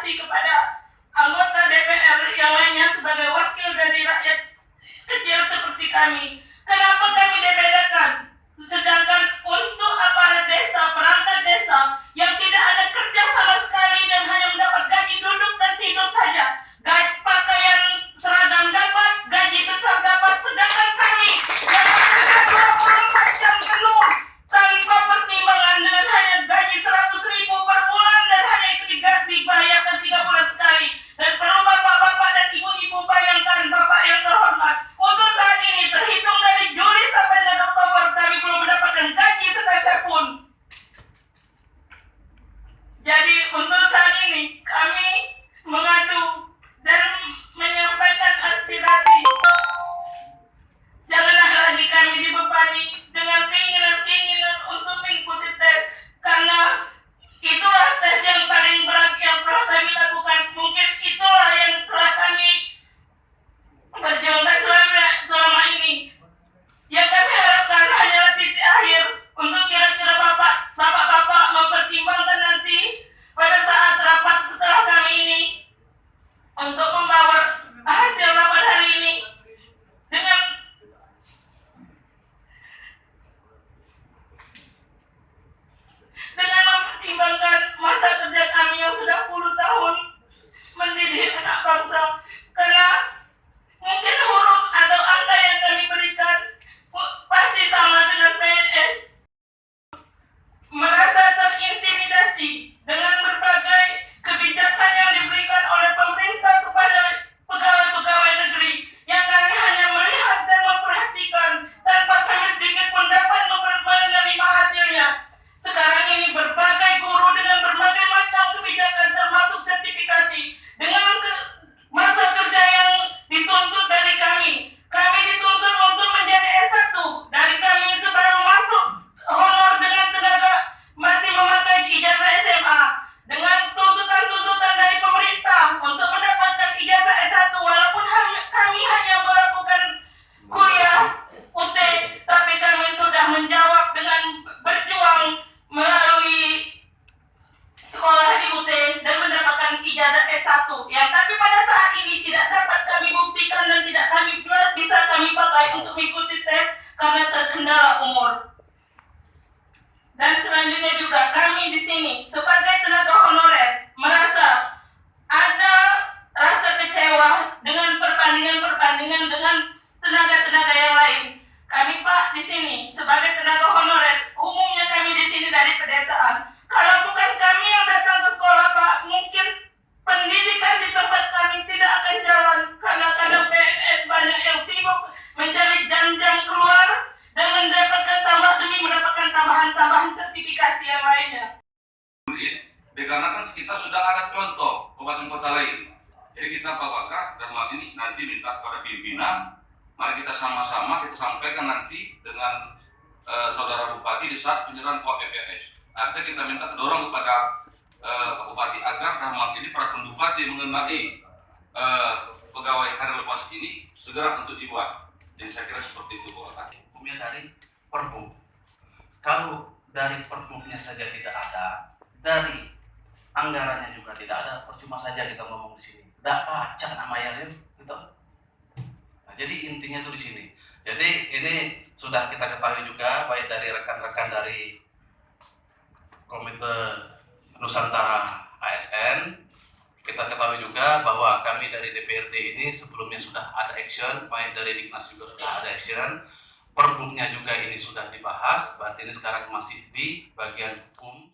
aspirasi kepada anggota DPR yang lainnya sebagai wakil dari rakyat kecil seperti kami. Kenapa kami dibedakan? Sedangkan untuk aparat desa, perangkat desa yang tidak ada kerja sama sekali dan hanya mendapat gaji duduk dan tidur saja, pakaian seragam dapat, gaji besar dapat, sedangkan kami yang bekerja 24 jam penuh tanpa pertimbangan dengan hanya gaji 100.000 per bulan dan hanya itu dibayarkan 3 bulan sekali. Dan perlu bapak-bapak dan ibu-ibu bayangkan, bapak yang terhormat, untuk saat ini terhitung dari Juli sampai dengan Oktober kami belum mendapatkan gaji sepeser pun. Jadi untuk saat ini kami mengadu dan menyampaikan aspirasi. Janganlah lagi kami dibebani dengan keinginan-keinginan untuk mengikuti tes, karena itulah tes yang paling berat yang telah kami lakukan. Mungkin itulah yang telah kami perjuangkan selama ini. Yang kami harapkan hanyalah titik akhir untuk kira-kira bapak-bapak mempertimbangkan nanti pada saat rapat setelah kami ini untuk membawa hasil rapat hari ini dengan mempertimbangkan masa kerja kami yang sudah 10 tahun mendidik anak bangsa. Karena mungkin huruf atau angka yang kami berikan pasti sama dengan PNS. Merasa terintimidasi dengan berbagai kebijakan yang diberikan oleh pemerintah kepada pegawai-pegawai negeri yang kami hanya melihat dan memperhatikan tanpa kami sedikit pun dapat menerima hasilnya. Sekarang ini berbagai guru dengan berbagai macam kebijakan termasuk sertifikasi dengan masa kerja yang dituntut dari kami. Kami dituntut untuk menjadi S1 dari kami sebaru masuk honor dengan tenaga masih memakai ijazah SMA, dengan tuntutan-tuntutan dari pemerintah untuk mendapatkan ijazah S1 walaupun kami hanya melakukan kuliah UT, tapi kami sudah menjawab dengan berjuang melalui sekolah di UT dan mendapatkan ijazah S1 yang tapi pada saat ini tidak dapat kami buktikan dan tidak bisa kami pakai untuk mengikuti tes karena terkendala umur. Dan selanjutnya juga kami di sini sebagai tenaga honorer merasa ada rasa kecewa dengan perbandingan dengan tenaga-tenaga yang lain. Kami Pak di sini sebagai tenaga honorer, umumnya kami di sini dari pedesaan. Kalau bukan kami yang datang ke sekolah Pak, mungkin pendidikan di tempat kami tidak akan jalan karena kadang PNS banyak yang sibuk mencari jam-jam keluar dan mendapatkan tambahan sertifikasi yang lainnya. Dikarenakan kita sudah ada contoh kabupaten kota lain. Jadi kita apakah dalam hal ini nanti minta kepada pimpinan, mari kita sama-sama kita sampaikan nanti dengan saudara bupati di saat penyerahan PPS. Artinya kita minta dorong kepada Pak Bupati agar dalam hal ini peraturan bupati mengenai pegawai hari lepas ini segera untuk dibuat. Jadi saya kira seperti itu Bu. Hukumnya dari Perbu. Kalau dari Perbunya saja tidak ada, dari anggarannya juga tidak ada, percuma saja kita ngomong di sini. Tidak pacak nama ya, gitu. Nah, jadi intinya itu di sini. Jadi ini sudah kita ketahui juga baik dari rekan-rekan dari Komite Nusantara ASN. Kita ketahui juga bahwa kami dari DPRD ini sebelumnya sudah ada action, baik dari Diknas juga sudah ada action. Perbuknya juga ini sudah dibahas, berarti ini sekarang masih di bagian hukum.